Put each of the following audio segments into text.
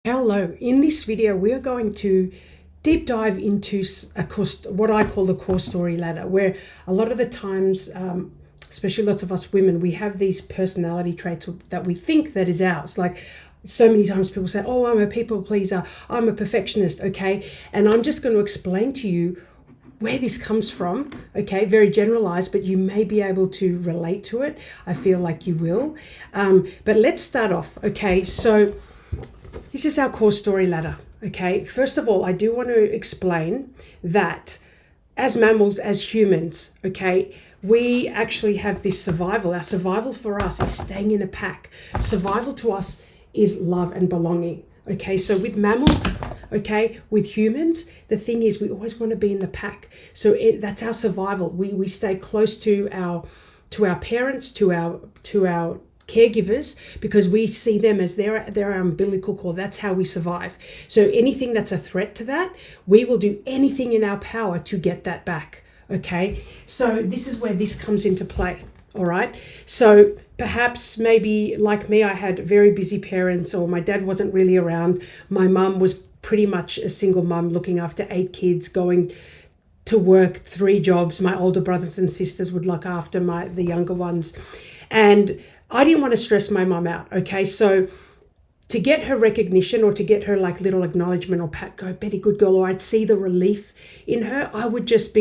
Hello, in this video we are going to deep dive into what I call the core story ladder, where a lot of the times, especially lots of us women, we have these personality traits that we think that is ours. Like so many times people say, oh, I'm a people pleaser, I'm a perfectionist, okay? And I'm just going to explain to you where this comes from, okay? Very generalized, but you may be able to relate to it. I feel like you will. But let's start off, okay? So this is our core story ladder, okay? First of all, I do want to explain that as mammals, as humans, okay, we actually have this survival. Our survival for us is staying in a pack. Survival to us is love and belonging, okay? So with mammals, okay, with humans, the thing is we always want to be in the pack. So that's our survival. We stay close to our parents, to our caregivers, because we see them as their umbilical cord. That's how we survive. So anything that's a threat to that, we will do anything in our power to get that back. Okay, so this is where this comes into play. All right, so perhaps maybe like me, I had very busy parents, or my dad wasn't really around. My mum was pretty much a single mum looking after 8 kids, going to work 3 jobs. My older brothers and sisters would look after the younger ones, and I didn't want to stress my mum out, okay? So to get her recognition, or to get her like little acknowledgement or pat, go, Betty, good girl, or I'd see the relief in her, I would just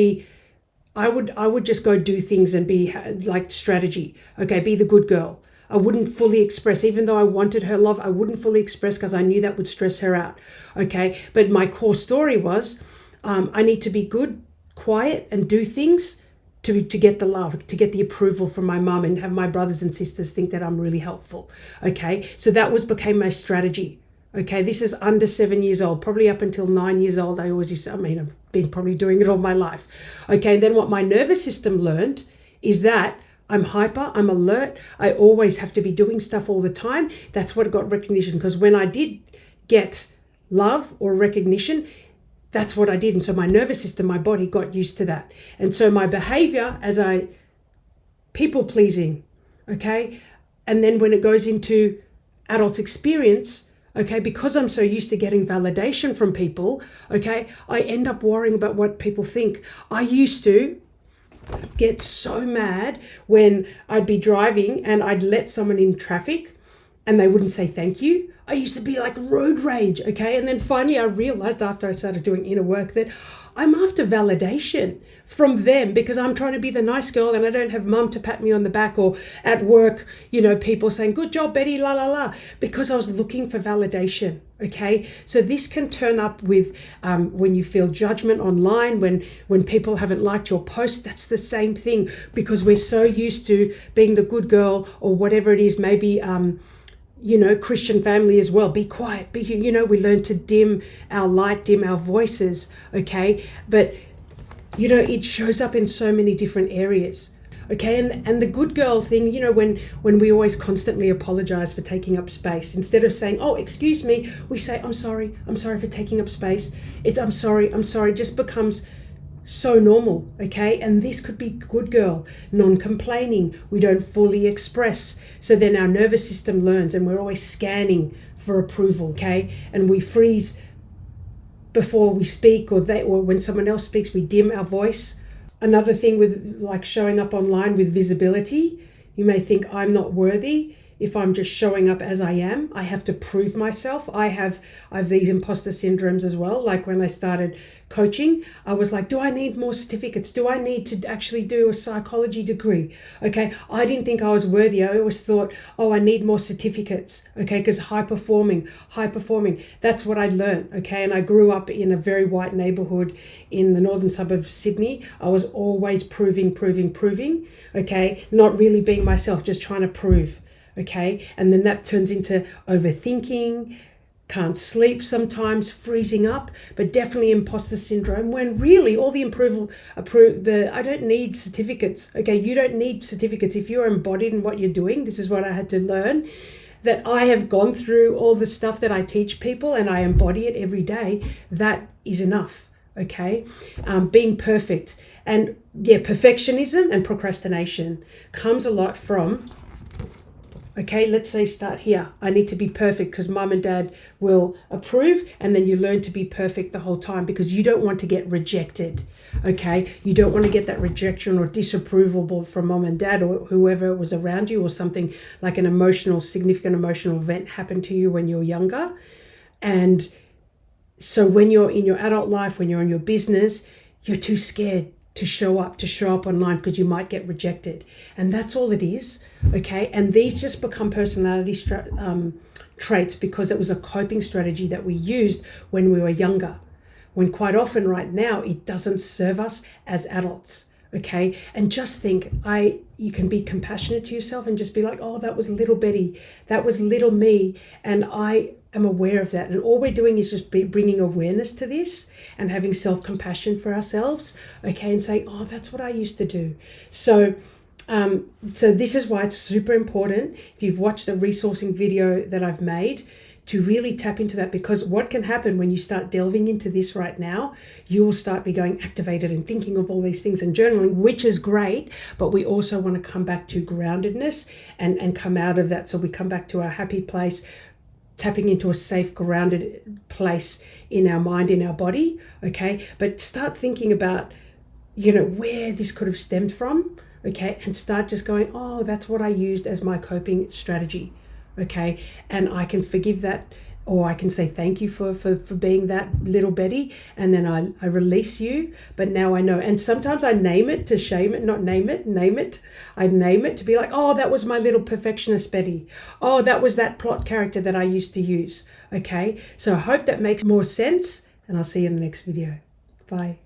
go do things and be like strategy, okay? Be the good girl. I wouldn't fully express, even though I wanted her love, I wouldn't fully express because I knew that would stress her out, okay? But my core story was, I need to be good, quiet, and do things to get the love, to get the approval from my mum, and have my brothers and sisters think that I'm really helpful, okay? So that became my strategy, okay? This is under 7 years old, probably up until 9 years old. I've been probably doing it all my life, okay? And then what my nervous system learned is that I'm hyper, I'm alert, I always have to be doing stuff all the time. That's what got recognition, because when I did get love or recognition, that's what I did. And so my nervous system, my body got used to that. And so my behavior as people pleasing, okay? And then when it goes into adult experience, okay, because I'm so used to getting validation from people, okay, I end up worrying about what people think. I used to get so mad when I'd be driving and I'd let someone in traffic and they wouldn't say thank you. I used to be like road rage, okay? And then finally I realized, after I started doing inner work, that I'm after validation from them, because I'm trying to be the nice girl and I don't have mum to pat me on the back, or at work, people saying, good job, Betty, la, la, la, because I was looking for validation, okay? So this can turn up with when you feel judgment online, when people haven't liked your post. That's the same thing, because we're so used to being the good girl, or whatever it is, maybe Christian family as well. Be quiet, we learn to dim our light, dim our voices, okay? But, it shows up in so many different areas, okay? And the good girl thing, when we always constantly apologize for taking up space, instead of saying, oh, excuse me, we say, I'm sorry for taking up space. It's, I'm sorry, just becomes so normal, okay? And this could be good girl, non-complaining. We don't fully express. So then our nervous system learns, and we're always scanning for approval, okay? And we freeze before we speak, or when someone else speaks, we dim our voice. Another thing with like showing up online with visibility, you may think I'm not worthy if I'm just showing up as I am. I have to prove myself. I have these imposter syndromes as well. Like when I started coaching, I was like, do I need more certificates? Do I need to actually do a psychology degree? Okay, I didn't think I was worthy. I always thought, oh, I need more certificates, okay, because high performing. That's what I learned, okay? And I grew up in a very white neighborhood in the northern suburbs of Sydney. I was always proving, okay? Not really being myself, just trying to prove. Okay, and then that turns into overthinking, can't sleep sometimes, freezing up, but definitely imposter syndrome, when really all the I don't need certificates. Okay, you don't need certificates if you're embodied in what you're doing. This is what I had to learn, that I have gone through all the stuff that I teach people and I embody it every day. That is enough. Okay, being perfect. And perfectionism and procrastination comes a lot from Okay, let's say start here. I need to be perfect because mum and dad will approve, and then you learn to be perfect the whole time because you don't want to get rejected. Okay, you don't want to get that rejection or disapproval from mum and dad or whoever was around you, or something like an significant emotional event happened to you when you're younger. And so when you're in your adult life, when you're in your business, you're too scared to show up online because you might get rejected. And that's all it is, okay? And these just become personality traits because it was a coping strategy that we used when we were younger, when quite often right now it doesn't serve us as adults, okay? And just think, you can be compassionate to yourself and just be like, oh, that was little Betty, that was little me, and I am aware of that. And all we're doing is just bringing awareness to this and having self-compassion for ourselves, okay, and saying, oh, that's what I used to do. So this is why it's super important, if you've watched the resourcing video that I've made, to really tap into that, because what can happen when you start delving into this right now, you will start be going activated and thinking of all these things and journaling, which is great, but we also want to come back to groundedness and come out of that. So we come back to our happy place, tapping into a safe, grounded place in our mind, in our body, okay? But start thinking about, where this could have stemmed from, okay? And start just going, oh, that's what I used as my coping strategy, okay? And I can forgive that, or I can say thank you for being that little Betty, and then I release you, but now I know. And sometimes I name it to shame it, not name it. I name it to be like, oh, that was my little perfectionist Betty. Oh, that was that plot character that I used to use, okay? So I hope that makes more sense, and I'll see you in the next video. Bye.